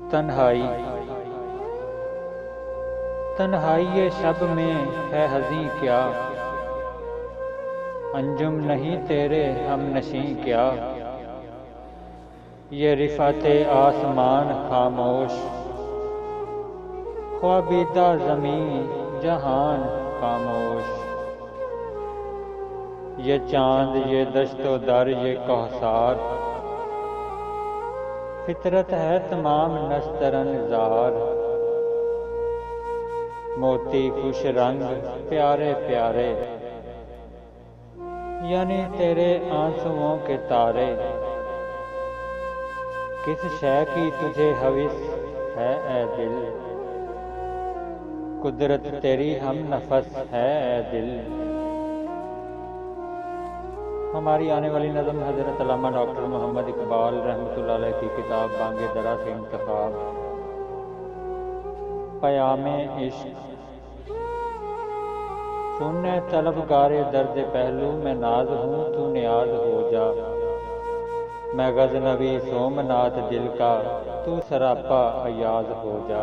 तन्हाई तन्हाई ये शब में है हज़ीं क्या, अंजुम नहीं तेरे हम नशीं क्या। ये रिफ़ाते आसमान खामोश, ख्वाबीदा ज़मीं जहान खामोश। ये चाँद ये दश्तो दर ये कौसार, फितरत है तमाम नस्तरन ज़ार। मोती खुश रंग प्यारे प्यारे, यानी तेरे आंसुओं के तारे। किस शय की तुझे हविस है ए दिल, कुदरत तेरी हम नफस है ए दिल। हमारी आने वाली नज़म हज़रत अल्लामा डॉक्टर मोहम्मद इकबाल रहमतुल्लाह अलैह की किताब बांगे दरा से इंतखाब, क़यामे इश्क। सुनने तलबगारे दर्द पहलू मैं नाज हूँ तू नियाज हो जा। मैं गज़नवी सोमनाथ दिल का तू सरापा अयाज हो जा।